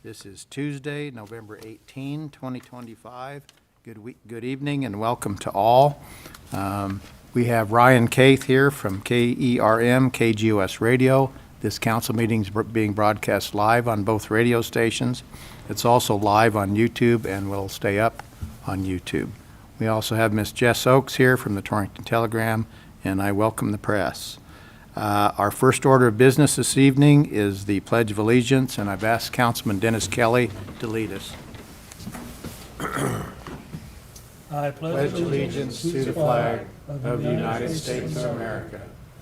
This is Tuesday, November 18, 2025. Good evening and welcome to all. We have Ryan Caith here from KERM, KGOS Radio. This council meeting is being broadcast live on both radio stations. It's also live on YouTube and will stay up on YouTube. We also have Ms. Jess Oakes here from the Torrington Telegram, and I welcome the press. Our first order of business this evening is the Pledge of Allegiance, and I've asked Councilman Dennis Kelly to lead us. I pledge allegiance to the flag of the United States of America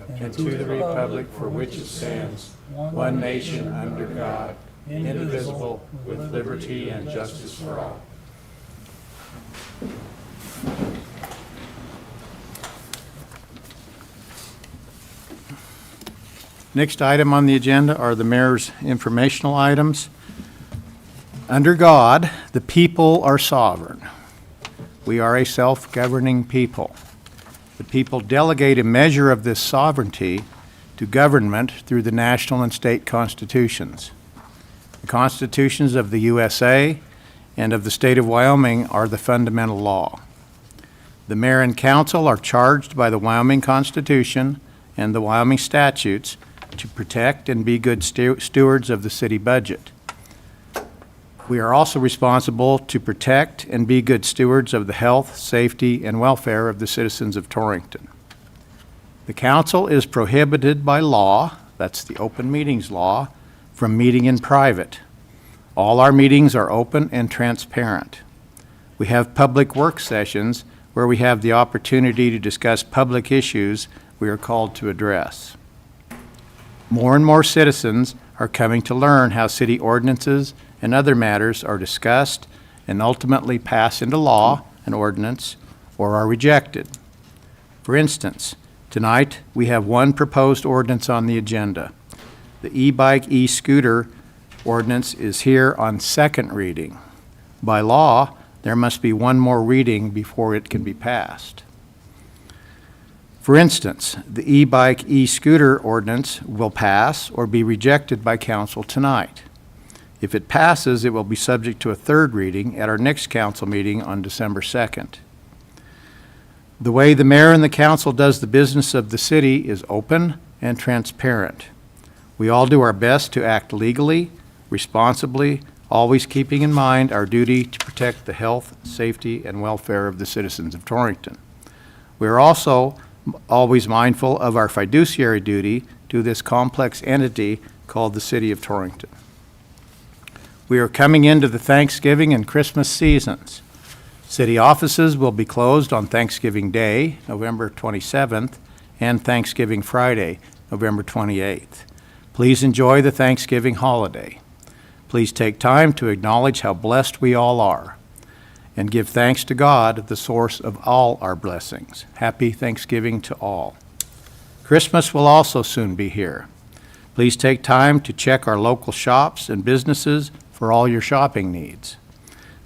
and to the republic for which it stands, one nation under God, indivisible, with liberty and justice for all. Next item on the agenda are the mayor's informational items. Under God, the people are sovereign. We are a self-governing people. The people delegate a measure of this sovereignty to government through the national and state constitutions. The constitutions of the USA and of the state of Wyoming are the fundamental law. The mayor and council are charged by the Wyoming Constitution and the Wyoming statutes to protect and be good stewards of the city budget. We are also responsible to protect and be good stewards of the health, safety, and welfare of the citizens of Torrington. The council is prohibited by law, that's the open meetings law, from meeting in private. All our meetings are open and transparent. We have public work sessions where we have the opportunity to discuss public issues we are called to address. More and more citizens are coming to learn how city ordinances and other matters are discussed and ultimately pass into law and ordinance or are rejected. For instance, tonight we have one proposed ordinance on the agenda. The e-bike, e-scooter ordinance is here on second reading. By law, there must be one more reading before it can be passed. For instance, the e-bike, e-scooter ordinance will pass or be rejected by council tonight. If it passes, it will be subject to a third reading at our next council meeting on December 2nd. The way the mayor and the council does the business of the city is open and transparent. We all do our best to act legally, responsibly, always keeping in mind our duty to protect the health, safety, and welfare of the citizens of Torrington. We are also always mindful of our fiduciary duty to this complex entity called the City of Torrington. We are coming into the Thanksgiving and Christmas seasons. City offices will be closed on Thanksgiving Day, November 27th, and Thanksgiving Friday, November 28th. Please enjoy the Thanksgiving holiday. Please take time to acknowledge how blessed we all are and give thanks to God, the source of all our blessings. Happy Thanksgiving to all. Christmas will also soon be here. Please take time to check our local shops and businesses for all your shopping needs.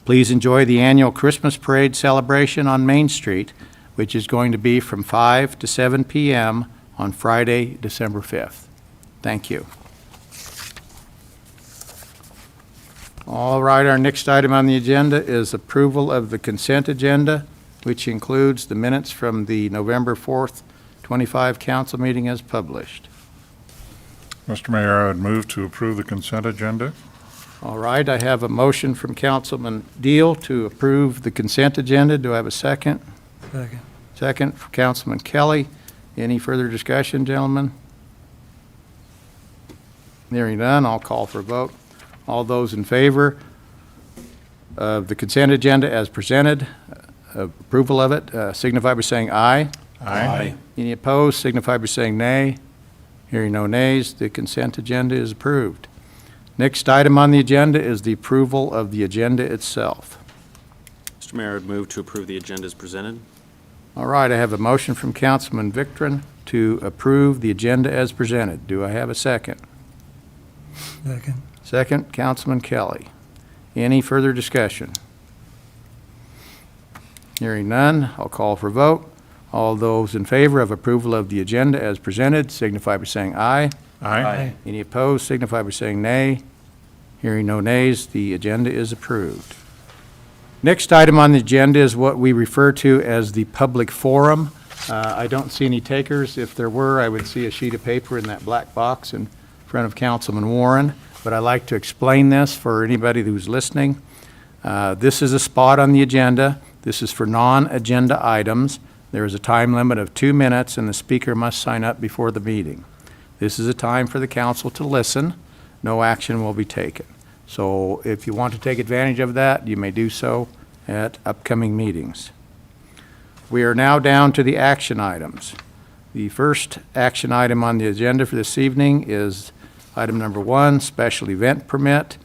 Please enjoy the annual Christmas parade celebration on Main Street, which is going to be from 5 to 7 p.m. on Friday, December 5th. Thank you. All right, our next item on the agenda is approval of the consent agenda, which includes the minutes from the November 4th, 25 council meeting as published. Mr. Mayor, I would move to approve the consent agenda. All right, I have a motion from Councilman Deal to approve the consent agenda. Do I have a second? Second. Second from Councilman Kelly. Any further discussion, gentlemen? Hearing none, I'll call for a vote. All those in favor of the consent agenda as presented, approval of it, signify by saying aye. Aye. Any opposed, signify by saying nay. Hearing no nays, the consent agenda is approved. Next item on the agenda is the approval of the agenda itself. Mr. Mayor, I would move to approve the agenda as presented. All right, I have a motion from Councilman Victorin to approve the agenda as presented. Do I have a second? Second. Second, Councilman Kelly. Any further discussion? Hearing none, I'll call for vote. All those in favor of approval of the agenda as presented signify by saying aye. Aye. Any opposed signify by saying nay. Hearing no nays, the agenda is approved. Next item on the agenda is what we refer to as the public forum. I don't see any takers. If there were, I would see a sheet of paper in that black box in front of Councilman Warren, but I like to explain this for anybody who's listening. This is a spot on the agenda. This is for non-agenda items. There is a time limit of 2 minutes, and the speaker must sign up before the meeting. This is a time for the council to listen. No action will be taken. So if you want to take advantage of that, you may do so at upcoming meetings. We are now down to the action items. The first action item on the agenda for this evening is item number 1, special event permit.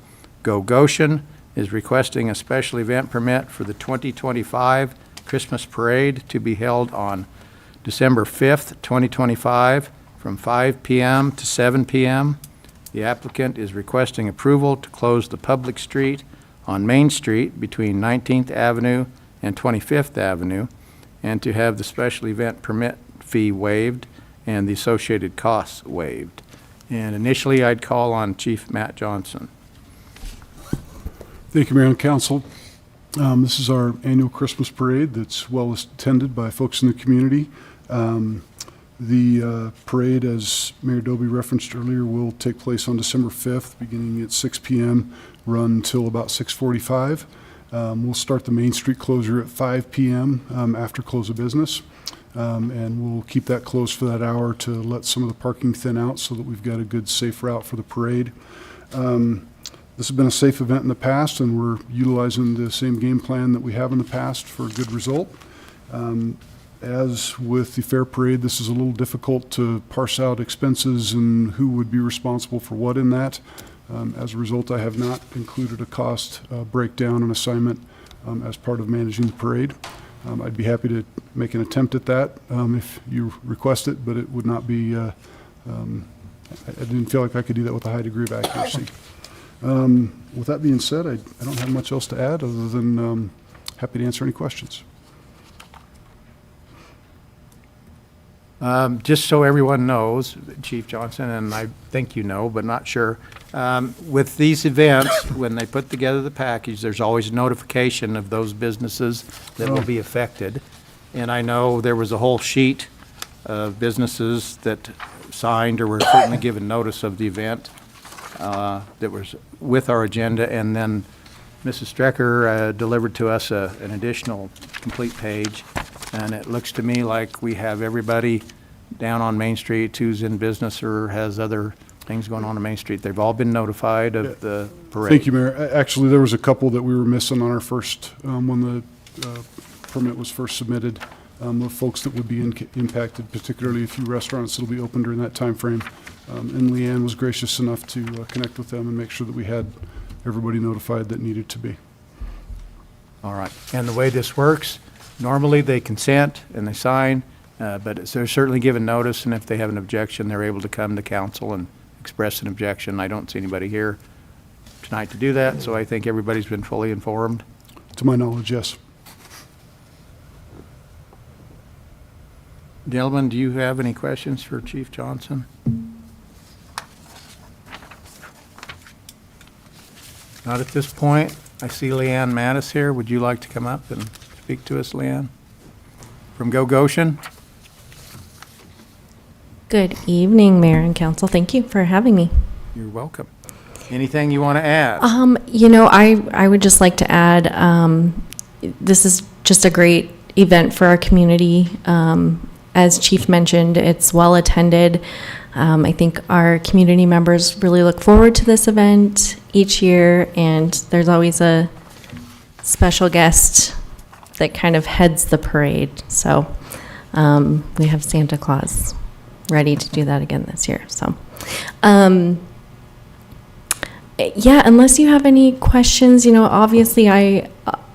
Go Goshen is requesting a special event permit for the 2025 Christmas Parade to be held on December 5th, 2025, from 5 p.m. to 7 p.m. The applicant is requesting approval to close the public street on Main Street between 19th Avenue and 25th Avenue, and to have the special event permit fee waived and the associated costs waived. And initially, I'd call on Chief Matt Johnson. Thank you, Mayor and Council. This is our annual Christmas parade that's well attended by folks in the community. The parade, as Mayor Doby referenced earlier, will take place on December 5th, beginning at 6 p.m., run until about 6:45. We'll start the Main Street closure at 5 p.m. After close of business, and we'll keep that closed for that hour to let some of the parking thin out so that we've got a good, safe route for the parade. This has been a safe event in the past, and we're utilizing the same game plan that we have in the past for a good result. As with the fair parade, this is a little difficult to parse out expenses and who would be responsible for what in that. As a result, I have not included a cost breakdown and assignment as part of managing the parade. I'd be happy to make an attempt at that if you request it, but it would not be, I didn't feel like I could do that with a high degree of accuracy. With that being said, I don't have much else to add other than happy to answer any questions. Just so everyone knows, Chief Johnson, and I think you know, but not sure, with these events, when they put together the package, there's always notification of those businesses that will be affected. And I know there was a whole sheet of businesses that signed or were certainly given notice of the event that was with our agenda, and then Mrs. Strecker delivered to us an additional complete page. And it looks to me like we have everybody down on Main Street who's in business or has other things going on Main Street. They've all been notified of the parade. Thank you, Mayor. Actually, there was a couple that we were missing on our first, when the permit was first submitted. The folks that would be impacted, particularly a few restaurants that will be open during that time frame. And Leanne was gracious enough to connect with them and make sure that we had everybody notified that needed to be. All right. And the way this works, normally they consent and they sign, but they're certainly given notice, and if they have an objection, they're able to come to council and express an objection. I don't see anybody here tonight to do that, so I think everybody's been fully informed. To my knowledge, yes. Gentlemen, do you have any questions for Chief Johnson? Not at this point. I see Leanne Mattis here. Would you like to come up and speak to us, Leanne? From Go Goshen? Good evening, Mayor and Council. Thank you for having me. You're welcome. Anything you want to add? I would just like to add, this is just a great event for our community. As Chief mentioned, it's well attended. I think our community members really look forward to this event each year, and there's always a special guest that kind of heads the parade. So we have Santa Claus ready to do that again this year. So yeah, unless you have any questions, obviously I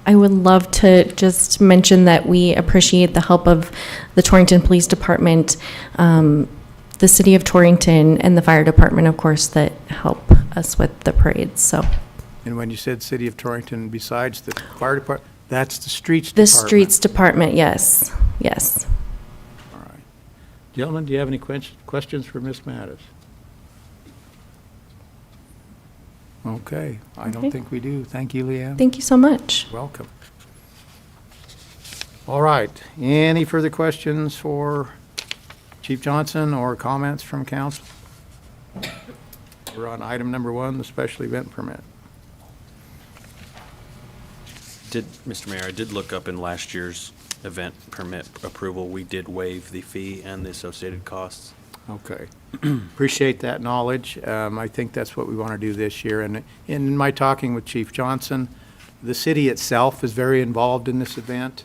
would love to just mention that we appreciate the help of the Torrington Police Department, the City of Torrington, and the Fire Department, of course, that help us with the parades. So. And when you said City of Torrington, besides the fire department, that's the streets The department? Streets Department, yes. Yes. All right. Gentlemen, do you have any questions for Ms. Mattis? Okay, I don't Okay. think we do. Thank you, Leanne. Thank you so much. Welcome. All right, any further questions for Chief Johnson or comments from council? We're on item number 1, the special event permit. Mr. Mayor, I did look up in last year's event permit approval, we did waive the fee and the associated costs. Okay. Appreciate that knowledge. I think that's what we want to do this year. And in my talking with Chief Johnson, the city itself is very involved in this event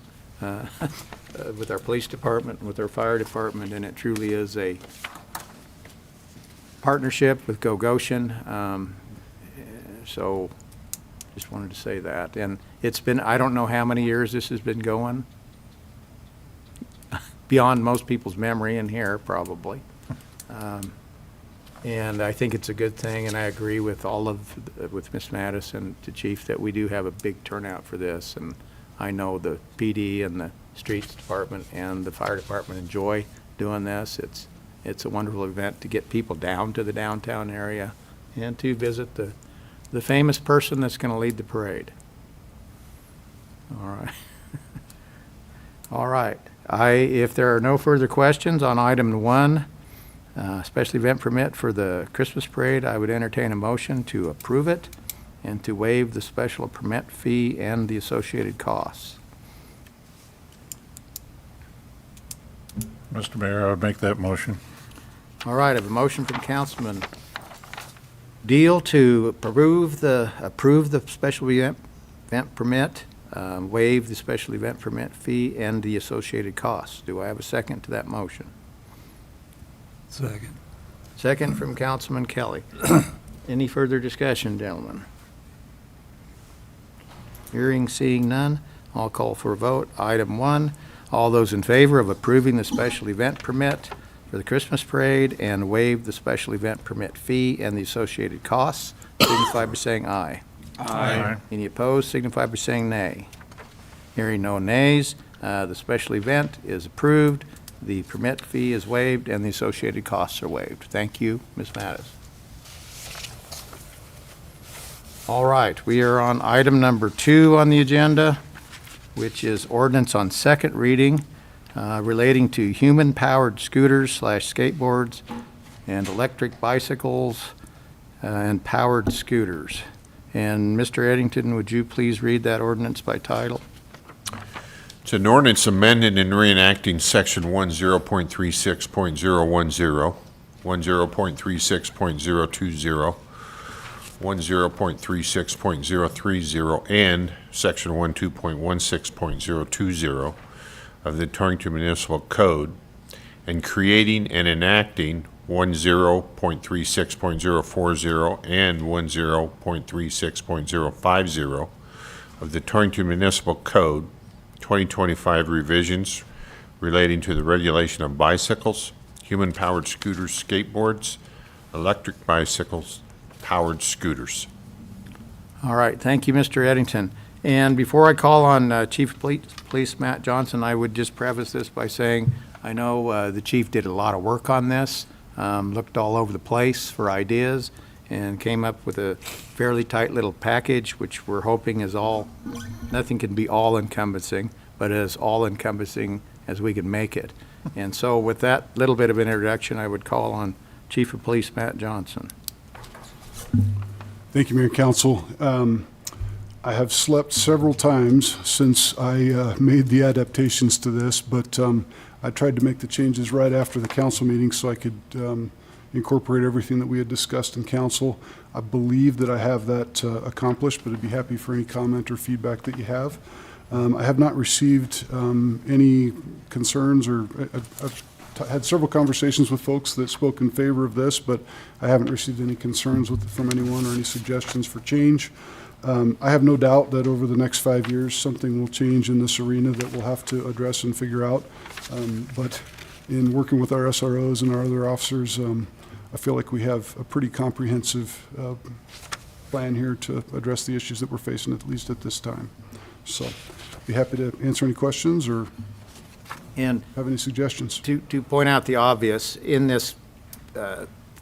with our police department, with our fire department, and it truly is a partnership with Go Goshen. So just wanted to say that. And it's been, I don't know how many years this has been going, beyond most people's memory in here, probably. And I think it's a good thing, and I agree with with Ms. Mattis and the chief that we do have a big turnout for this. And I know the PD and the streets department and the fire department enjoy doing this. It's a wonderful event to get people down to the downtown area and to visit the famous person that's going to lead the parade. All right. All right. If there are no further questions on item 1, special event permit for the Christmas parade, I would entertain a motion to approve it and to waive the special permit fee and the associated costs. Mr. Mayor, I would make that motion. All right, I have a motion from Councilman Deal to approve the special event permit, waive the special event permit fee and the associated costs. Do I have a second to that motion? Second. Second from Councilman Kelly. Any further discussion, gentlemen? Hearing, seeing none, I'll call for a vote. Item 1, all those in favor of approving the special event permit for the Christmas parade and waive the special event permit fee and the associated costs, signify by saying aye. Aye. Any opposed, signify by saying nay. Hearing no nays, the special event is approved, the permit fee is waived, and the associated costs are waived. Thank you, Ms. Mattis. All right, we are on item number 2 on the agenda, which is ordinance on second reading relating to human-powered scooters/skateboards and electric bicycles and powered scooters. And Mr. Eddington, would you please read that ordinance by title? It's an ordinance amending and reenacting Section 10.36.010, 10.36.020, 10.36.030, and Section 12.16.020 of the Torrington Municipal Code, and creating and enacting 10.36.040 and 10.36.050 of the Torrington Municipal Code, 2025 revisions relating to the regulation of bicycles, human-powered scooters, skateboards, electric bicycles, powered scooters. All right, thank you, Mr. Eddington. And before I call on Chief of Police Matt Johnson, I would just preface this by saying I know the chief did a lot of work on this, looked all over the place for ideas, and came up with a fairly tight little package, which we're hoping is nothing can be all-encompassing, but as all-encompassing as we can make it. And so with that little bit of introduction, I would call on Chief of Police Matt Johnson. Thank you, Mayor and Council. I have slept several times since I made the adaptations to this, but I tried to make the changes right after the council meeting so I could incorporate everything that we had discussed in council. I believe that I have that accomplished, but I'd be happy for any comment or feedback that you have. I have not received any concerns, or I've had several conversations with folks that spoke in favor of this, but I haven't received any concerns from anyone or any suggestions for change. I have no doubt that over the next 5 years, something will change in this arena that we'll have to address and figure out. But in working with our SROs and our other officers, I feel like we have a pretty comprehensive plan here to address the issues that we're facing, at least at this time. So be happy to answer any questions or And have any suggestions. to point out the obvious, in this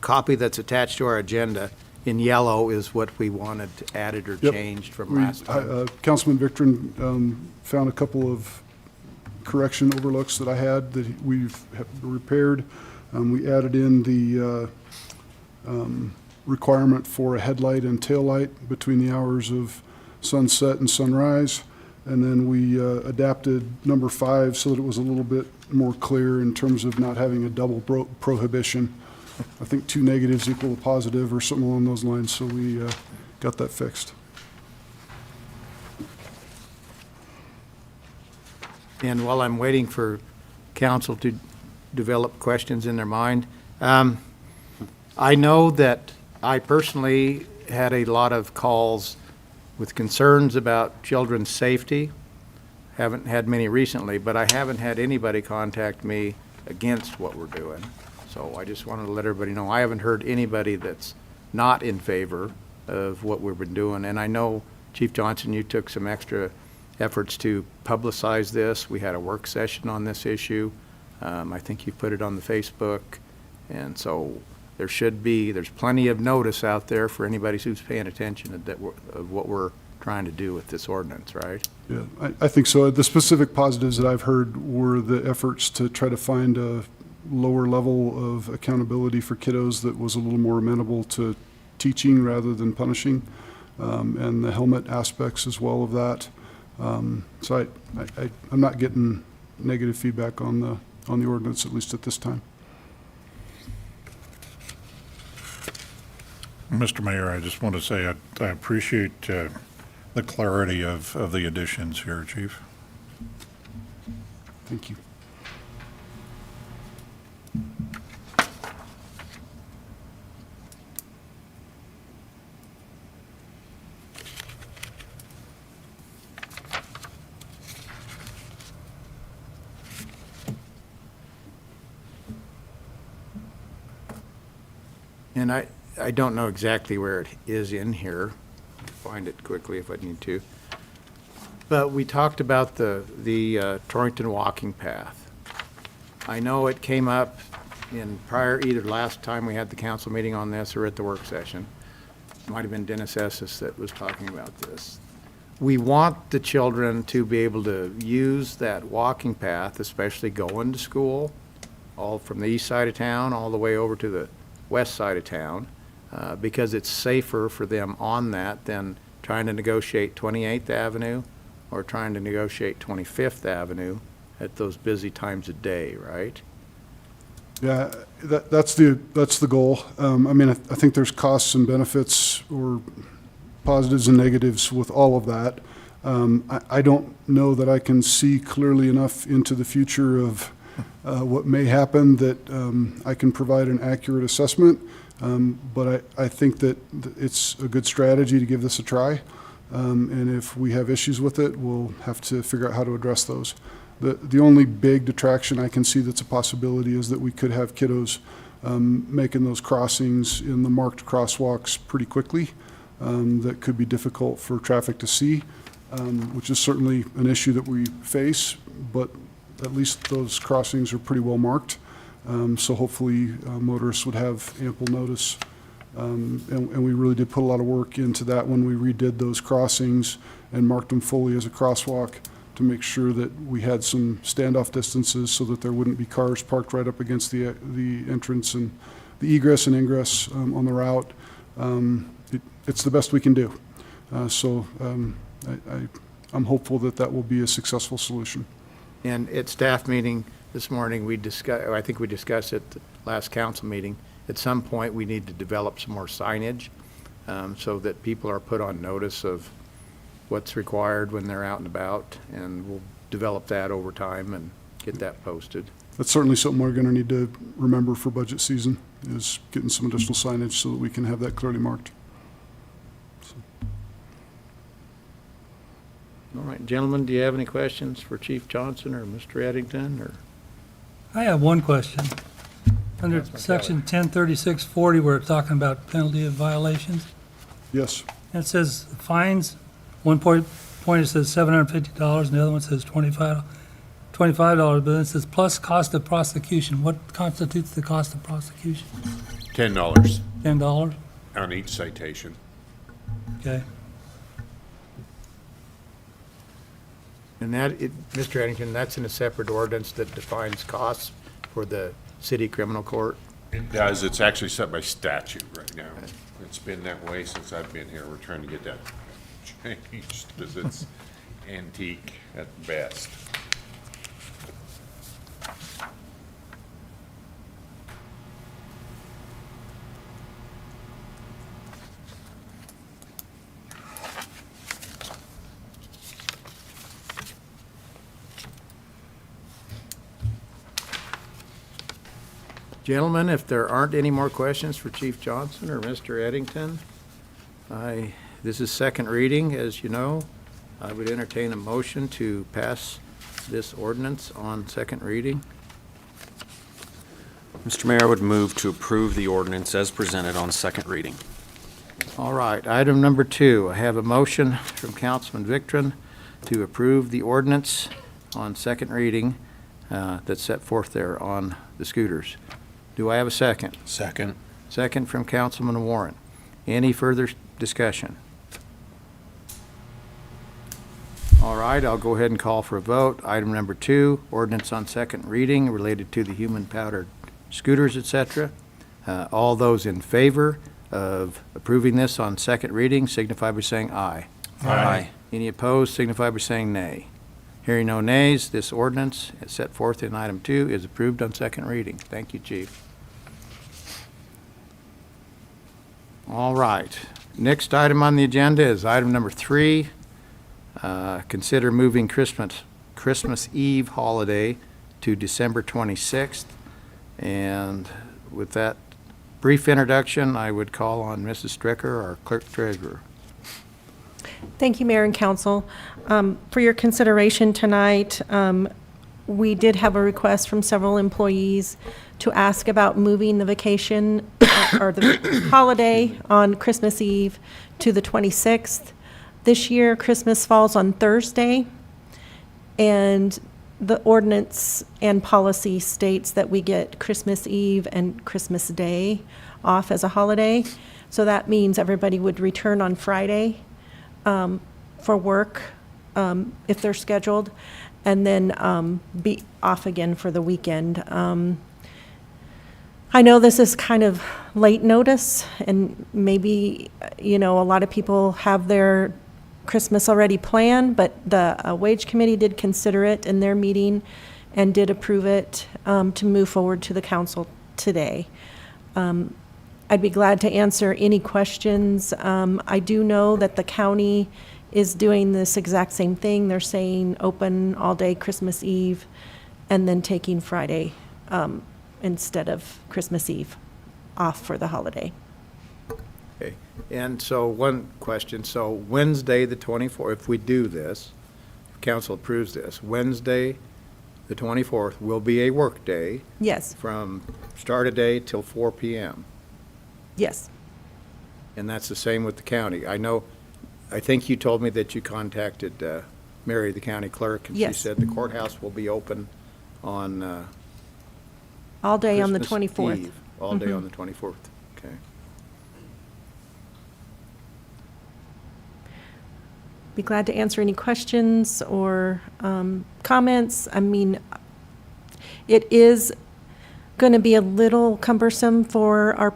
copy that's attached to our agenda in yellow is what we wanted added or Yep. changed from last time. Councilman Victor found a couple of correction overlooks that I had that we've repaired. We added in the requirement for a headlight and taillight between the hours of sunset and sunrise. And then we adapted number 5 so that it was a little bit more clear in terms of not having a double prohibition. I think 2 negatives equal a positive or something along those lines, so we got that fixed. And while I'm waiting for council to develop questions in their mind, I know that I personally had a lot of calls with concerns about children's safety. Haven't had many recently, but I haven't had anybody contact me against what we're doing. So I just wanted to let everybody know, I haven't heard anybody that's not in favor of what we've been doing. And I know, Chief Johnson, you took some extra efforts to publicize this. We had a work session on this issue. I think you put it on the Facebook. And so there's plenty of notice out there for anybody who's paying attention of what we're trying to do with this ordinance, right? Yeah, I think so. The specific positives that I've heard were the efforts to try to find a lower level of accountability for kiddos that was a little more amenable to teaching rather than punishing, and the helmet aspects as well of that. So I'm not getting negative feedback on the ordinance, at least at this time. Mr. Mayor, I just want to say I appreciate the clarity of the additions here, Chief. Thank you. And I don't know exactly where it is in here. Find it quickly if I need to. But we talked about the Torrington walking path. I know it came up in either last time we had the council meeting on this or at the work session. It might have been Dennis Esses that was talking about this. We want the children to be able to use that walking path, especially going to school, all from the east side of town, all the way over to the west side of town, because it's safer for them on that than trying to negotiate 28th Avenue or trying to negotiate 25th Avenue at those busy times of day, right? Yeah, that's the goal. I mean, I think there's costs and benefits or positives and negatives with all of that. I don't know that I can see clearly enough into the future of what may happen that I can provide an accurate assessment. But I think that it's a good strategy to give this a try. And if we have issues with it, we'll have to figure out how to address those. The only big detraction I can see that's a possibility is that we could have kiddos making those crossings in the marked crosswalks pretty quickly. That could be difficult for traffic to see, which is certainly an issue that we face, but at least those crossings are pretty well marked. So hopefully motorists would have ample notice. And we really did put a lot of work into that when we redid those crossings and marked them fully as a crosswalk to make sure that we had some standoff distances so that there wouldn't be cars parked right up against the entrance and the egress and ingress on the route. It's the best we can do. So I'm hopeful that that will be a successful solution. And at staff meeting this morning, I think we discussed at the last council meeting, at some point we need to develop some more signage so that people are put on notice of what's required when they're out and about, and we'll develop that over time and get that posted. That's certainly something we're going to need to remember for budget season, is getting some additional signage so that we can have that clearly marked. All right, gentlemen, do you have any questions for Chief Johnson or Mr. Eddington, or? I have one question. Under Councilman section 103640, where it's talking about penalty of violations, Yes. and it says fines, one point it says $750, and the other one says $25, but then it says plus cost of prosecution. What constitutes the cost of prosecution? $10. $10? on each citation. Okay. And that, Mr. Eddington, that's in a separate ordinance that defines costs for the city criminal court? It does, it's actually set by statute right now. It's been that way since I've been here. We're trying to get that changed because it's antique at best. Gentlemen, if there aren't any more questions for Chief Johnson or Mr. Eddington, this is second reading, as you know. I would entertain a motion to pass this ordinance on second reading. Mr. Mayor, I would move to approve the ordinance as presented on second reading. All right, item number 2, I have a motion from Councilman Victron to approve the ordinance on second reading that's set forth there on the scooters. Do I have a second? Second. Second from Councilman Warren. Any further discussion? All right, I'll go ahead and call for a vote. Item number 2, ordinance on second reading related to the human-powered scooters, etc. All those in favor of approving this on second reading signify by saying aye. Aye. Any opposed signify by saying nay. Hearing no nays, this ordinance, as set forth in item 2, is approved on second reading. Thank you, Chief. All right. Next item on the agenda is item number 3. Consider moving Christmas Eve holiday to December 26th. And with that brief introduction, I would call on Mrs. Stricker, our clerk treasurer. Thank you, Mayor and Council. For your consideration tonight, we did have a request from several employees to ask about moving the vacation or the holiday on Christmas Eve to the 26th. This year, Christmas falls on Thursday, and the ordinance and policy states that we get Christmas Eve and Christmas Day off as a holiday. So that means everybody would return on Friday for work if they're scheduled, and then be off again for the weekend. I know this is kind of late notice, and maybe, a lot of people have their Christmas already planned, but the Wage Committee did consider it in their meeting and did approve it to move forward to the council today. I'd be glad to answer any questions. I do know that the county is doing this exact same thing. They're saying open all day Christmas Eve and then taking Friday instead of Christmas Eve off for the holiday. Okay. And so one question, so Wednesday, the 24th, if we do this, if council approves this, Wednesday, the 24th will be a work day Yes, from start of day till 4 p.m. yes. And that's the same with the county. I think you told me that you contacted Mary, the county clerk, and she Yes. said the courthouse will be open on All day on the Christmas 24th. Eve, all day on the 24th. Okay. Be glad to answer any questions or comments. I mean, it is going to be a little cumbersome for our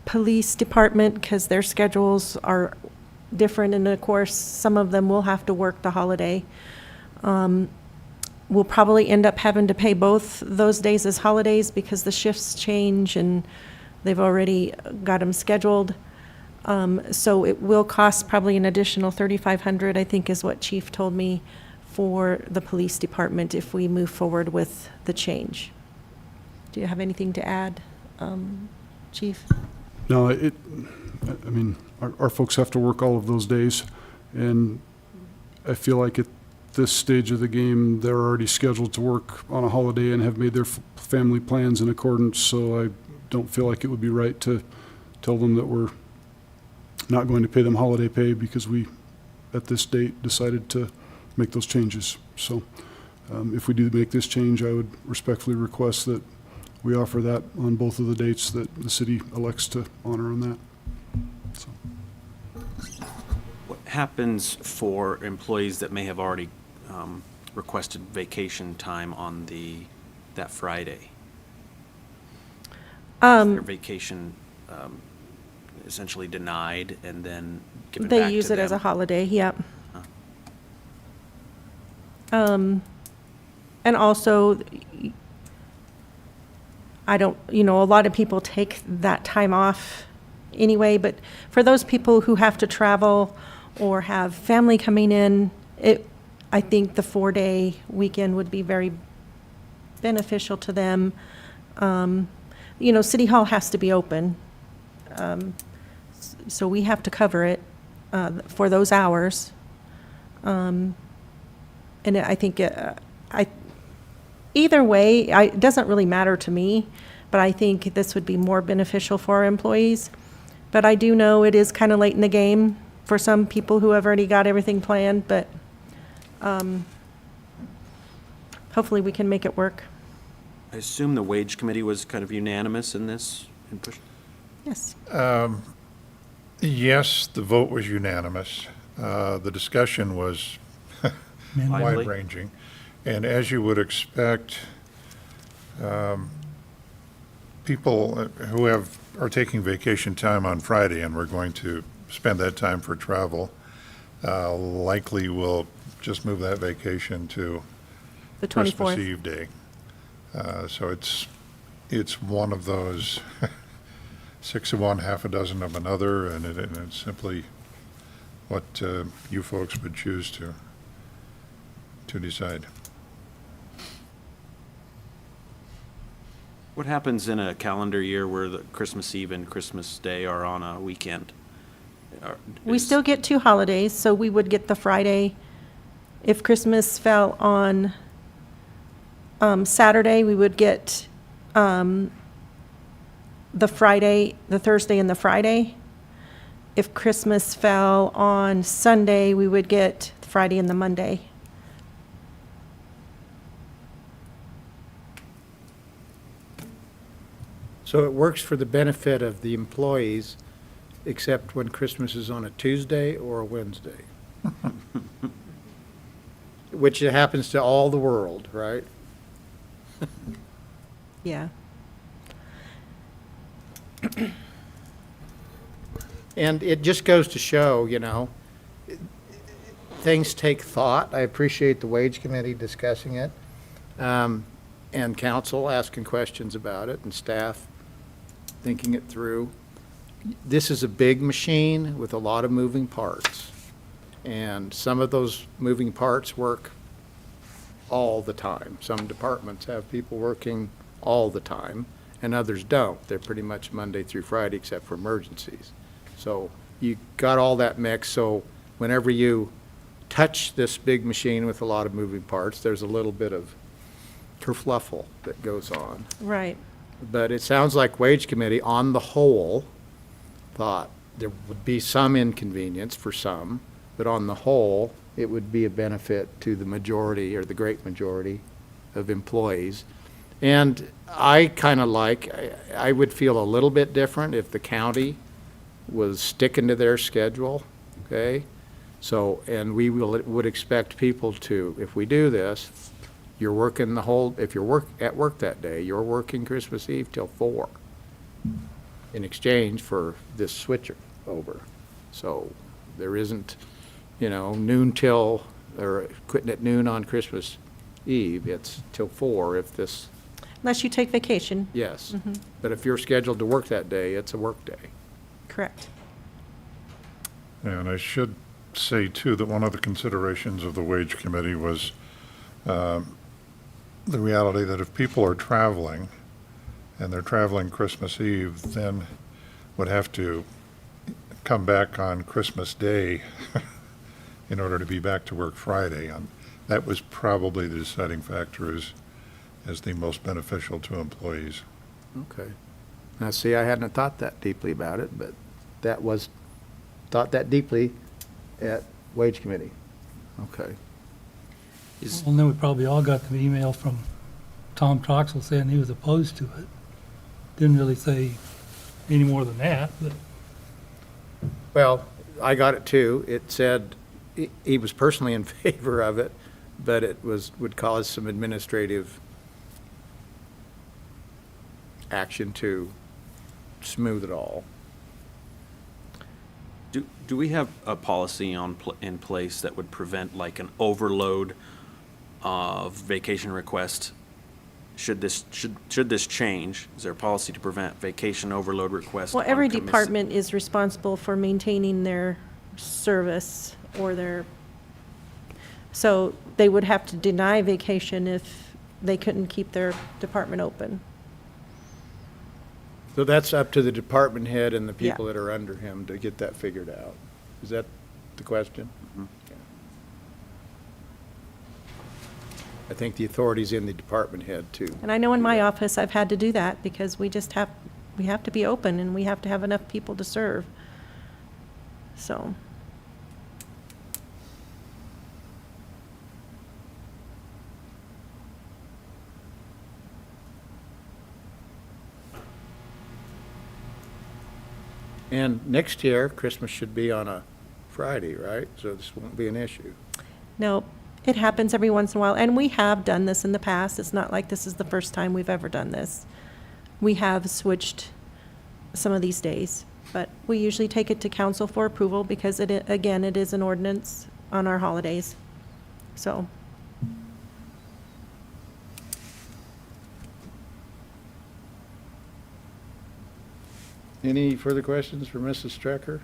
police department because their schedules are different, and of course, some of them will have to work the holiday. We'll probably end up having to pay both those days as holidays because the shifts change and they've already got them scheduled. So it will cost probably an additional $3,500, I think is what Chief told me, for the police department if we move forward with the change. Do you have anything to add, Chief? No, our folks have to work all of those days, and I feel like at this stage of the game, they're already scheduled to work on a holiday and have made their family plans in accordance, so I don't feel like it would be right to tell them that we're not going to pay them holiday pay because we, at this date, decided to make those changes. So if we do make this change, I would respectfully request that we offer that on both of the dates that the city elects to honor on that. happens for employees that may have already requested vacation time on that Friday? Their vacation essentially denied and then given back to them? They use it as a holiday, yep. And also, I don't, a lot of people take that time off anyway, but for those people who have to travel or have family coming in, I think the 4-day weekend would be very beneficial to them. City Hall has to be open, so we have to cover it for those hours. And I think either way, it doesn't really matter to me, but I think this would be more beneficial for our employees. But I do know it is kind of late in the game for some people who have already got everything planned, but hopefully we can make it work. I assume the Wage Committee was kind of unanimous in this? Yes. Yes, the vote was unanimous. The discussion was Lively. wide-ranging. And as you would expect, people who are taking vacation time on Friday and we're going to spend that time for travel, likely will just move that vacation to The 24th. Christmas Eve day. So it's one of those 6 of one, half a dozen of another, and it's simply what you folks would choose to decide. What happens in a calendar year where the Christmas Eve and Christmas Day are on a weekend? We still get 2 holidays, so we would get the Friday. If Christmas fell on Saturday, we would get the Thursday and the Friday. If Christmas fell on Sunday, we would get the Friday and the Monday. So it works for the benefit of the employees, except when Christmas is on a Tuesday or a Wednesday. Which it happens to all the world, right? Yeah. And it just goes to show, things take thought. I appreciate the Wage Committee discussing it, and council asking questions about it, and staff thinking it through. This is a big machine with a lot of moving parts, and some of those moving parts work all the time. Some departments have people working all the time, and others don't. They're pretty much Monday through Friday, except for emergencies. So you got all that mix, so whenever you touch this big machine with a lot of moving parts, there's a little bit of kerfluffle that goes on. Right. But it sounds like Wage Committee, on the whole, thought there would be some inconvenience for some, but on the whole, it would be a benefit to the majority or the great majority of employees. And I kind of I would feel a little bit different if the county was sticking to their schedule, okay? So, and we would expect people to, if we do this, you're working if you're at work that day, you're working Christmas Eve till 4 in exchange for this switch over. So there isn't, noon till, or quitting at noon on Christmas Eve. It's till 4 if this, Unless you take vacation. yes. But if you're scheduled to work that day, it's a work day. Correct. And I should say, too, that one of the considerations of the Wage Committee was the reality that if people are traveling, and they're traveling Christmas Eve, then would have to come back on Christmas Day in order to be back to work Friday. And that was probably the deciding factor as the most beneficial to employees. Okay. Now, see, I hadn't thought that deeply about it, but that was, thought that deeply at Wage Committee. Okay. Well, then we probably all got the email from Tom Troxel saying he was opposed to it. Didn't really say any more than that, but Well, I got it too. It said he was personally in favor of it, but it would cause some administrative action to smooth it all. Do we have a policy in place that would prevent like an overload of vacation requests? Should this change? Is there a policy to prevent vacation overload requests? Well, on every commis- department is responsible for maintaining their service or so they would have to deny vacation if they couldn't keep their department open. So that's up to the department head and the Yeah. people that are under him to get that figured out. Is that the question? Mhm. I think the authority's in the department head too. And I know in my office, I've had to do that because we have to be open and we have to have enough people to serve. So, And next year, Christmas should be on a Friday, right? So this won't be an issue. no, it happens every once in a while, and we have done this in the past. It's not like this is the first time we've ever done this. We have switched some of these days, but we usually take it to council for approval because again, it is an ordinance on our holidays. So, Any further questions for Mrs. Strecker?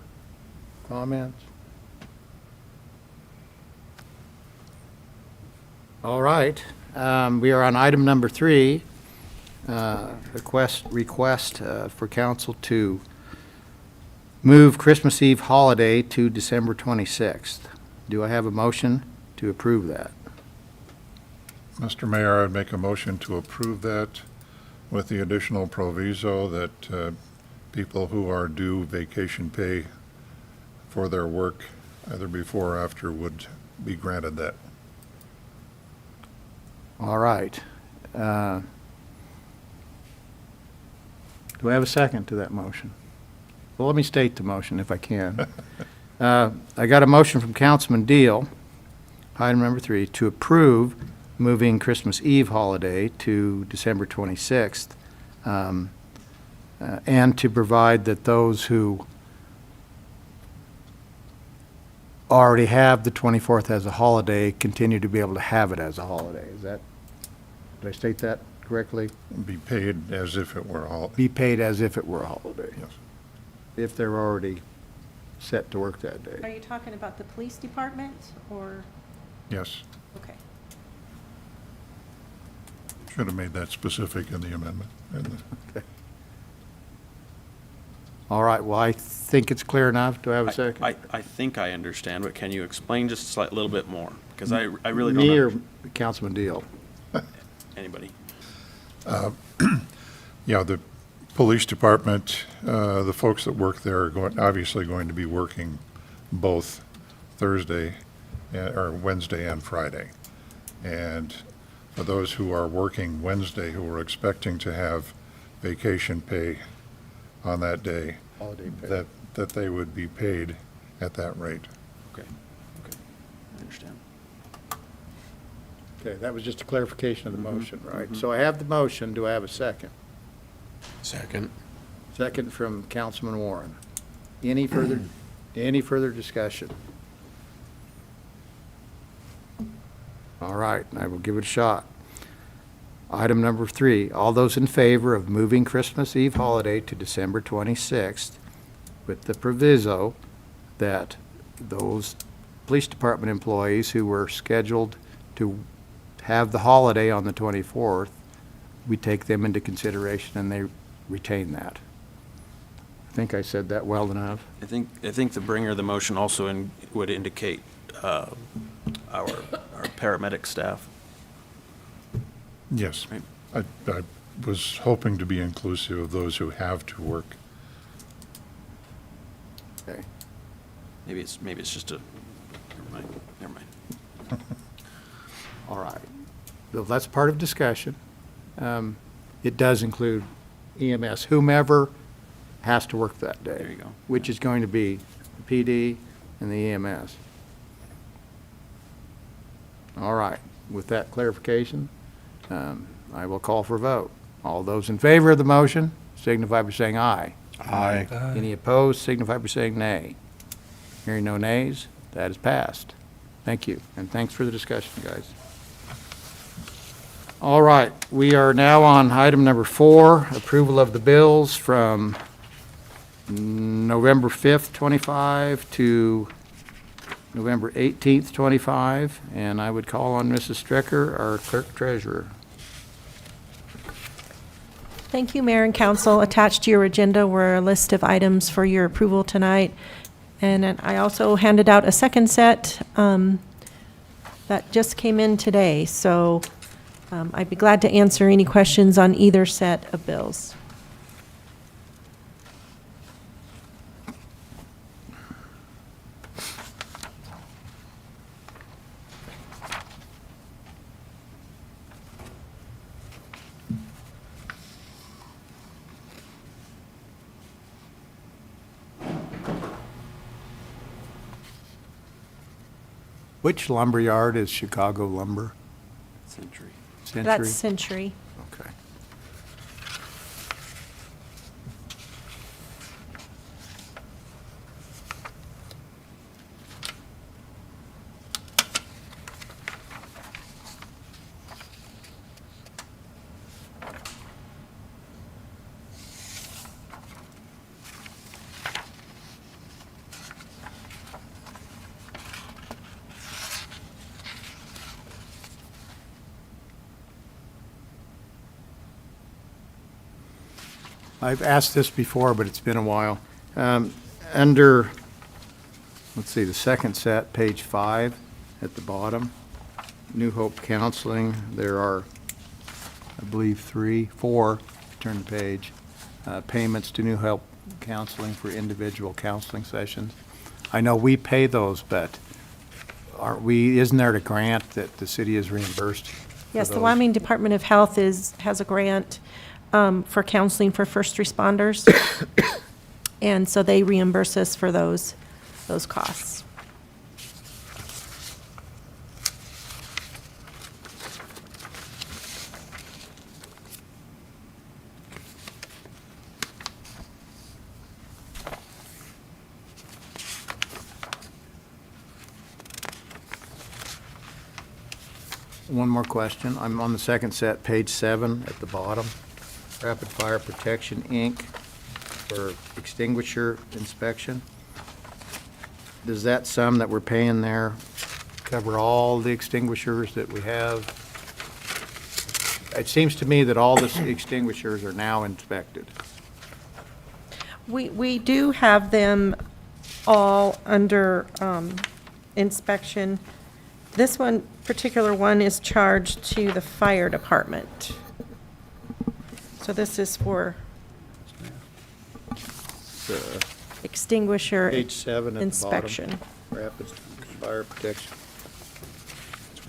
Comments? All right, we are on item number 3, request for council to move Christmas Eve holiday to December 26th. Do I have a motion to approve that? Mr. Mayor, I'd make a motion to approve that with the additional proviso that people who are due vacation pay for their work, either before or after, would be granted that. All right. Do I have a second to that motion? Well, let me state the motion if I can. I got a motion from Councilman Deal, item number 3, to approve moving Christmas Eve holiday to December 26th, and to provide that those who already have the 24th as a holiday continue to be able to have it as a holiday. Did I state that correctly? Be paid as if it were a holiday. Be paid as if it were a holiday, Yes. if they're already set to work that are day. you talking about the police department or, Yes. okay. Should have made that specific in the amendment. All right, well, I think it's clear enough. Do I have a second? I think I understand, but can you explain just a little bit more? Because I really don't Me know. or Councilman Deal? Anybody? Yeah, the police department, the folks that work there are obviously going to be working both Thursday, or Wednesday and Friday. And for those who are working Wednesday, who are expecting to have vacation pay on that day, Holiday pay. that they would be paid at that rate. Okay, I understand. Okay, that was just a clarification of the motion, right? So I have the motion. Do I have a second? Second. Second from Councilman Warren. Any further discussion? All right, I will give it a shot. Item number 3, all those in favor of moving Christmas Eve holiday to December 26th with the proviso that those police department employees who were scheduled to have the holiday on the 24th, we take them into consideration and they retain that. I think I said that well enough. I think the bringer of the motion also would indicate our paramedic staff. Yes. Right. I was hoping to be inclusive of those who have to work. Okay. Maybe it's just a, never mind. All right. Well, that's part of discussion. It does include EMS, whomever has to work that day. There you go. Which is going to be the PD, and the EMS. All right, with that clarification, I will call for a vote. All those in favor of the motion signify by saying aye. Aye. Any opposed signify by saying nay. Hearing no nays, that is passed. Thank you, and thanks for the discussion, guys. All right, we are now on item number 4, approval of the bills from November 5th, 25 to November 18th, 25, and I would call on Mrs. Stricker, our clerk treasurer. Thank you, Mayor and Council. Attached to your agenda were a list of items for your approval tonight. And then I also handed out a second set that just came in today. So I'd be glad to answer any questions on either set of bills. Which lumber yard is Chicago Lumber? Century. Century? That's Century. Okay. I've asked this before, but it's been a while. Under, let's see, the second set, page 5 at the bottom, New Hope Counseling, there are, I believe, 4, turn the page, payments to New Hope Counseling for individual counseling sessions. I know we pay those, but isn't there a grant that the city is reimbursed? Yes, the those? Wyoming Department of Health has a grant for counseling for first responders. And so they reimburse us for those costs. One more question. I'm on the second set, page 7 at the bottom. Rapid Fire Protection, Inc. for extinguisher inspection. Does that sum that we're paying there cover all the extinguishers that we have? It seems to me that all the extinguishers are now inspected. We do have them all under inspection. This particular one is charged to the fire department. So this is for extinguisher Page 7 at the inspection. bottom. Rapid Fire Protection.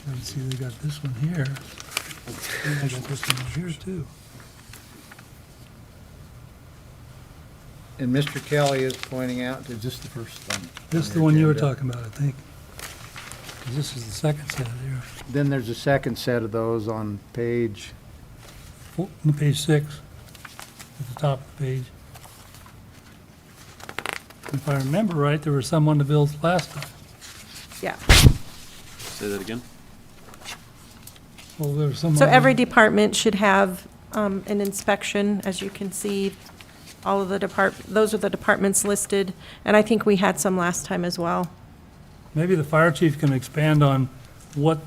Let's see, they got this one here. And I got this one here too. And Mr. Kelly is pointing out, is this the first one? This is the one you were talking about, I think. 'Cause this is the second set here. Then there's a second set of those on page, Page 6, at the top of the page. If I remember right, there were some on the bills last time. Yeah. Say that again? Well, there were some. So on every there. department should have an inspection, as you can see. All of those are the departments listed, and I think we had some last time as well. Maybe the fire chief can expand on what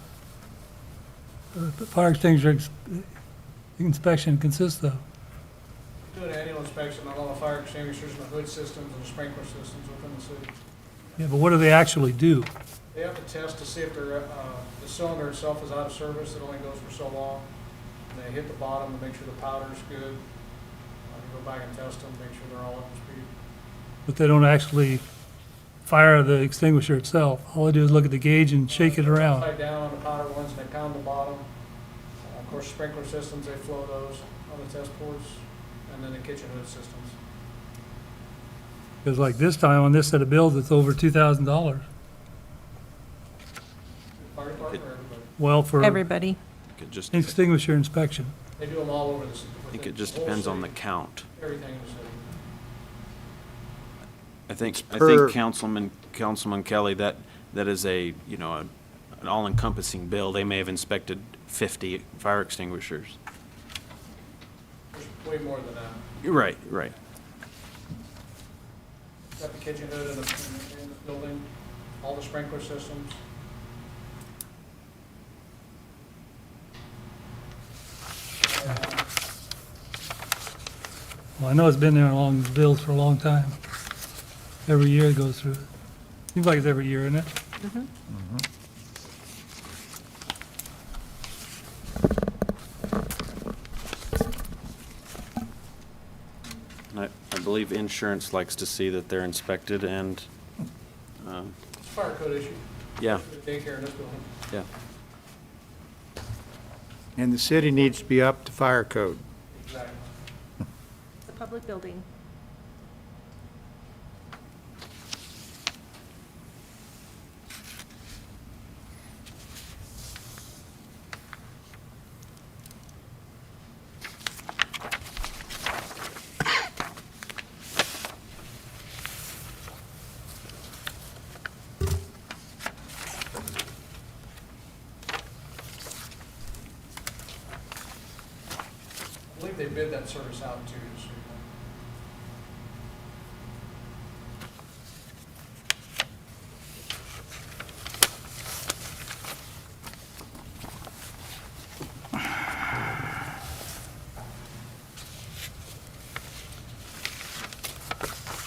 the fire extinguisher inspection consists of. Do an annual inspection on all the fire extinguishers and the hood systems and sprinkler systems within the city. Yeah, but what do they actually do? They have to test to see if the cylinder itself is out of service, it only goes for so long. And they hit the bottom to make sure the powder's good. They go back and test them, make sure they're all up to speed. But they don't actually fire the extinguisher itself. All they do is look at the gauge and shake it around. Upside down on the powder ones, and they pound the bottom. Of course, sprinkler systems, they flow those on the test ports, and then the kitchen hood systems. Because like this time on this set of bills, it's over $2,000. Fire department or everybody? Well, for Everybody. It just, extinguisher inspection. They do them all over the city. I think it just depends on the count. Everything in the city. I think per- Councilman Kelly, that is a, you know, an all-encompassing bill. They may have inspected 50 fire extinguishers. There's way more than that. Right. Got the kitchen hood in the building, all the sprinkler systems. Well, I know it's been there along the bills for a long time. Every year it goes through it. Seems like it's every year, isn't it? And I believe insurance likes to see that they're inspected and, It's a fire code issue. yeah, The daycare in this building. yeah. And the city needs to be up to fire code. Exactly. It's a public building. I believe they bid that service out too, so you know.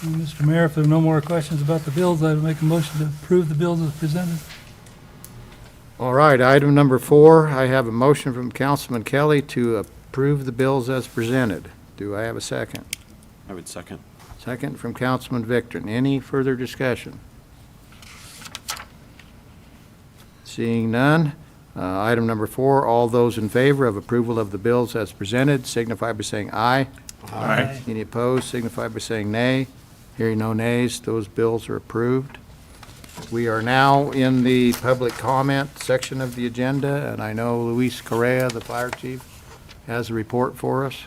Mr. Mayor, if there are no more questions about the bills, I would make a motion to approve the bills as presented. All right, item number 4, I have a motion from Councilman Kelly to approve the bills as presented. Do I have a second? I would second. Second from Councilman Victor. Any further discussion? Seeing none, item number 4, all those in favor of approval of the bills as presented signify by saying aye. Aye. Any opposed signify by saying nay. Hearing no nays, those bills are approved. We are now in the public comment section of the agenda, and I know Luis Correa, the fire chief, has a report for us.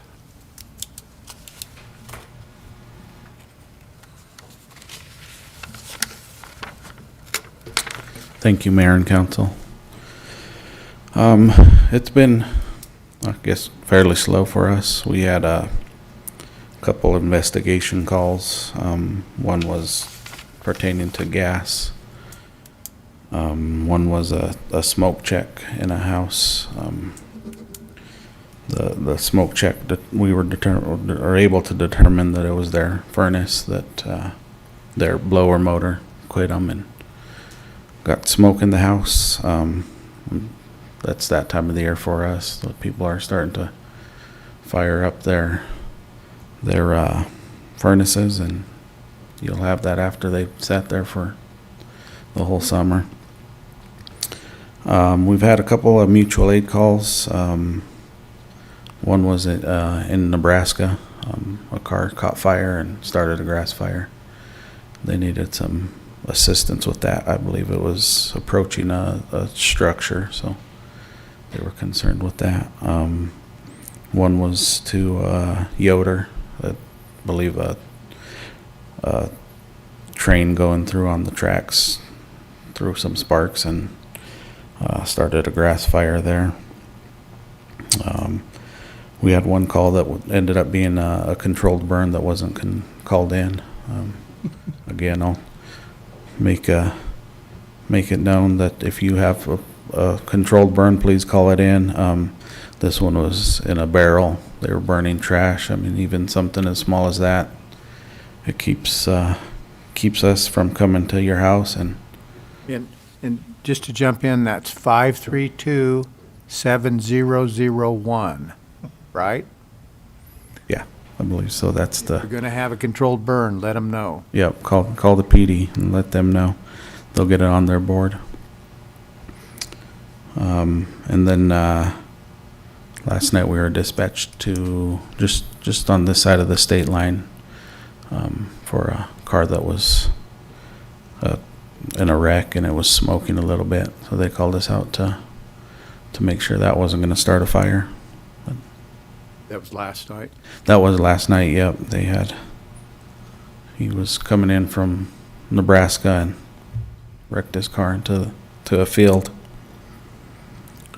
Thank you, Mayor and Council. It's been, I guess, fairly slow for us. We had a couple investigation calls. One was pertaining to gas. One was a smoke check in a house. The smoke check that we were able to determine that it was their furnace, that their blower motor quit them and got smoke in the house. That's that time of the year for us. The people are starting to fire up their furnaces, and you'll have that after they've sat there for the whole summer. We've had a couple of mutual aid calls. One was in Nebraska. A car caught fire and started a grass fire. They needed some assistance with that. I believe it was approaching a structure, so they were concerned with that. One was to Yoder. I believe a train going through on the tracks threw some sparks and started a grass fire there. We had one call that ended up being a controlled burn that wasn't called in. Again, I'll make it known that if you have a controlled burn, please call it in. This one was in a barrel. They were burning trash. I mean, even something as small as that, it keeps us from coming to your house. And And just to jump in, that's 532-7001, right? yeah, I believe so. That's If you're the, going to have a controlled burn, let them know. yep, call the PD and let them know. They'll get it on their board. And then last night we were dispatched to just on this side of the state line for a car that was in a wreck, and it was smoking a little bit. So they called us out to make sure that wasn't going to start a fire. That was last night. That was last night, yep. He was coming in from Nebraska and wrecked his car into a field.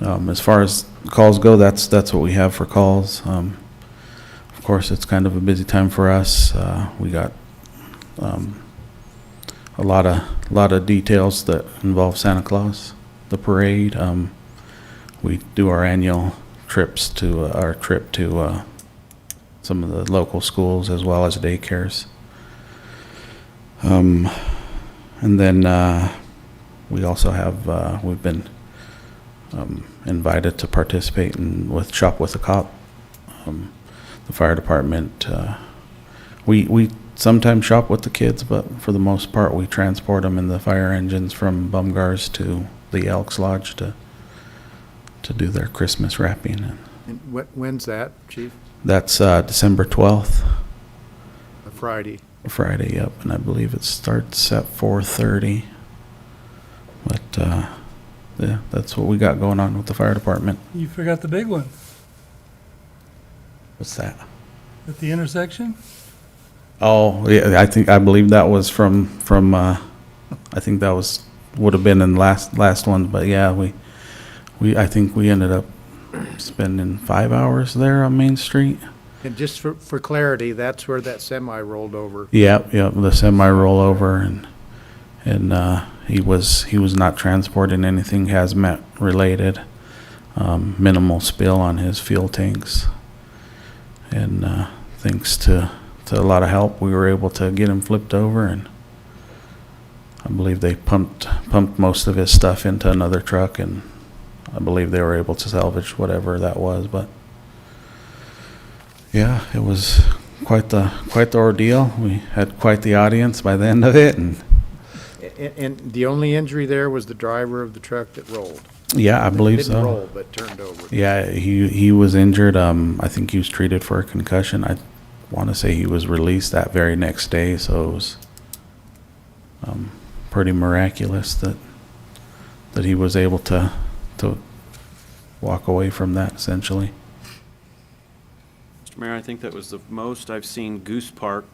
As far as calls go, that's what we have for calls. Of course, it's kind of a busy time for us. We got a lot of details that involve Santa Claus, the parade. We do our annual trips to some of the local schools as well as daycares. And then we also have we've been invited to participate with Shop with a Cop. The fire department, we sometimes shop with the kids, but for the most part we transport them in the fire engines from Bumgars to the Elks Lodge to do their Christmas wrapping. And when's that, Chief? That's December 12th. A Friday. Friday, yep, and I believe it starts at 4:30. But yeah, that's what we got going on with the fire department. You forgot the big one What's that? at the intersection? Oh, yeah, I believe that was from I think that would have been in the last one, but yeah, I think we ended up spending 5 hours there on Main Street. And just for clarity, that's where that semi rolled over. Yep, the semi rollover, and he was not transporting anything hazmat related. Minimal spill on his fuel tanks, and thanks to a lot of help, we were able to get him flipped over, and I believe they pumped most of his stuff into another truck, and I believe they were able to salvage whatever that was. But yeah, it was quite the ordeal. We had quite the audience by the end of it, and And the only injury there was the driver of the truck that rolled. yeah, I believe Didn't so. roll, but turned over. Yeah, he was injured. I think he was treated for a concussion. I want to say he was released that very next day, so it was pretty miraculous that he was able to walk away from that, essentially. Mr. Mayor, I think that was the most I've seen Goose Park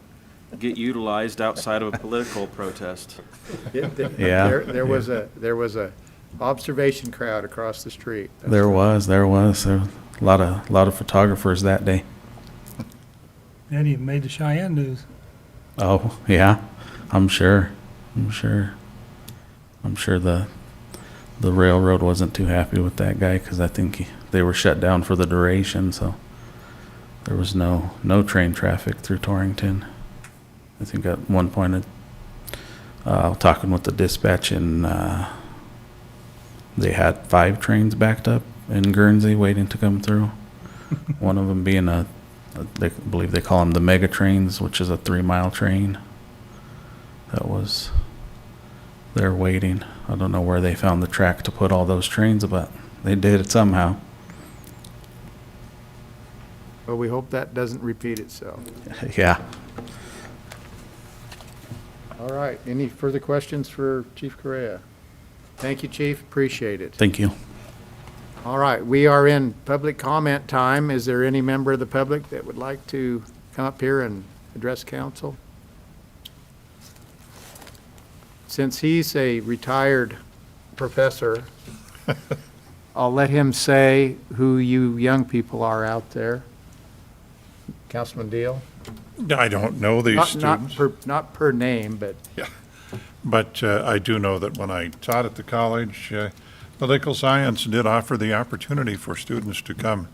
get utilized outside of a political protest. Yeah. There was a observation crowd across the street. There was a lot of photographers that day. And he made the Cheyenne news. Oh, yeah, I'm sure the railroad wasn't too happy with that guy, because I think they were shut down for the duration, so there was no train traffic through Torrington. I think at one point, talking with the dispatch, and they had 5 trains backed up in Guernsey waiting to come through. One of them being I believe they call them the mega trains, which is a 3-mile train that was there waiting. I don't know where they found the track to put all those trains, but they did it somehow. Well, we hope that doesn't repeat itself. Yeah. All right, any further questions for Chief Correa? Thank you, Chief, appreciate it. Thank you. All right, we are in public comment time. Is there any member of the public that would like to come up here and address council? Since he's a retired professor, I'll let him say who you young people are out there. Councilman Deal? I don't know these Not students, not per name, but but I do know that when I taught at the college, political science did offer the opportunity for students to come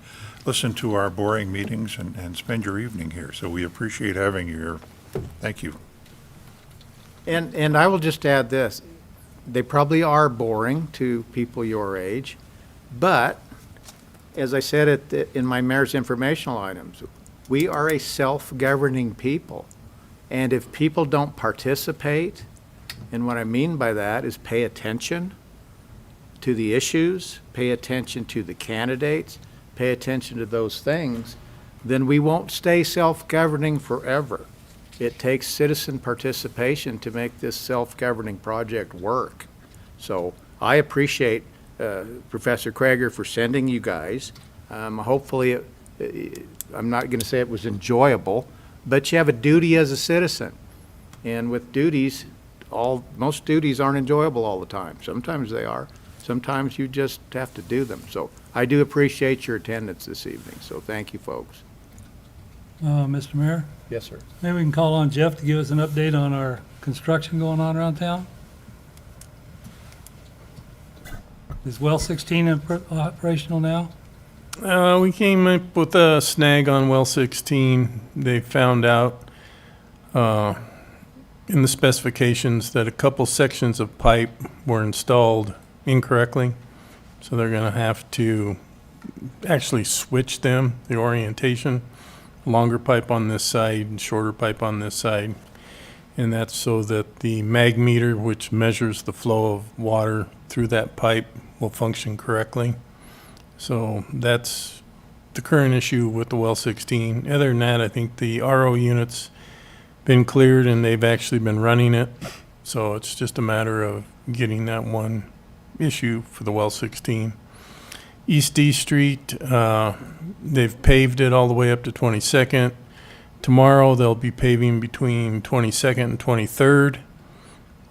listen to our boring meetings and spend your evening here. So we appreciate having you here. Thank you. And I will just add this, they probably are boring to people your age, but as I said in my mayor's informational items, we are a self-governing people. And if people don't participate, and what I mean by that is pay attention to the issues, pay attention to the candidates, pay attention to those things, then we won't stay self-governing forever. it takes citizen participation to make this self-governing project work. So I appreciate Professor Krager for sending you guys. Hopefully, I'm not going to say it was enjoyable, but you have a duty as a citizen. And with duties, most duties aren't enjoyable all the time. Sometimes they are. Sometimes you just have to do them. So I do appreciate your attendance this evening, so thank you, folks. Mr. Mayor, Yes, sir. maybe we can call on Jeff to give us an update on our construction going on around town? Is well 16 operational now? We came up with a snag on well 16. They found out in the specifications that a couple sections of pipe were installed incorrectly. So they're going to have to actually switch them, the orientation. Longer pipe on this side and shorter pipe on this side. And that's so that the mag meter, which measures the flow of water through that pipe, will function correctly. So that's the current issue with the well 16. Other than that, I think the RO unit's been cleared and they've actually been running it. So it's just a matter of getting that one issue for the well 16. East D Street, they've paved it all the way up to 22nd. Tomorrow they'll be paving between 22nd and 23rd.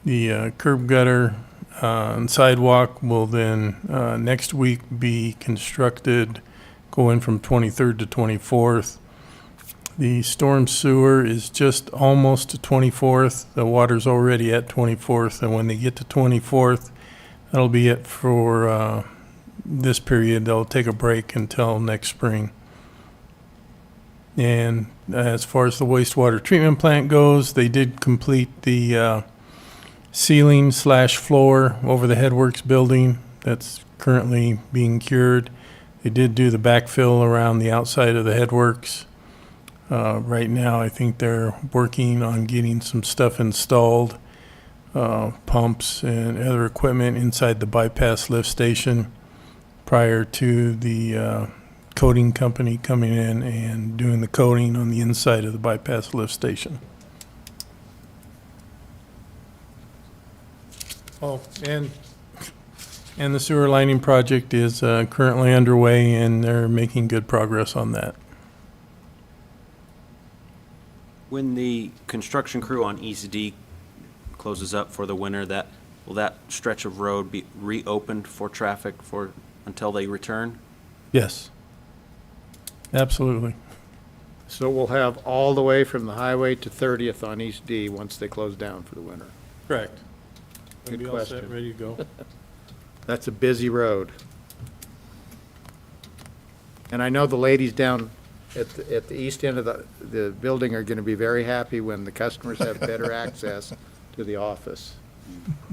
The curb gutter and sidewalk will then next week be constructed, going from 23rd to 24th. The storm sewer is just almost to 24th. The water's already at 24th, and when they get to 24th, that'll be it for this period. They'll take a break until next spring. And as far as the wastewater treatment plant goes, they did complete the ceiling / floor over the Headworks building. That's currently being cured. They did do the backfill around the outside of the Headworks. Right now, I think they're working on getting some stuff installed, pumps and other equipment inside the bypass lift station prior to the coating company coming in and doing the coating on the inside of the bypass lift station. Oh, and the sewer lining project is currently underway, and they're making good progress on that. When the construction crew on East D closes up for the winter, will that stretch of road be reopened for traffic until they return? Yes, absolutely. So we'll have all the way from the highway to 30th on East D once they close down for the winter. Correct. Good Be all set, question. ready to go. That's a busy road. And I know the ladies down at the east end of the building are going to be very happy when the customers have better access to the office,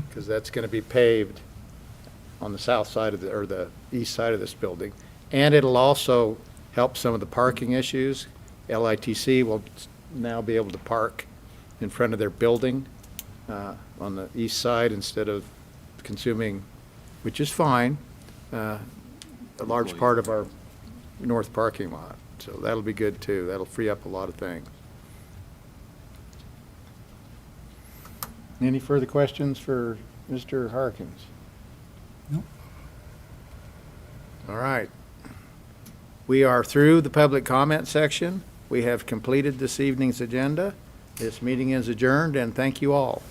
because that's going to be paved on the south side of or the east side of this building. And it'll also help some of the parking issues. LITC will now be able to park in front of their building on the east side instead of consuming, which is fine, a large part of our north parking lot. So that'll be good too. That'll free up a lot of things. Any further questions for Mr. Harkins? No. All right. We are through the public comment section. We have completed this evening's agenda. This meeting is adjourned, and thank you all.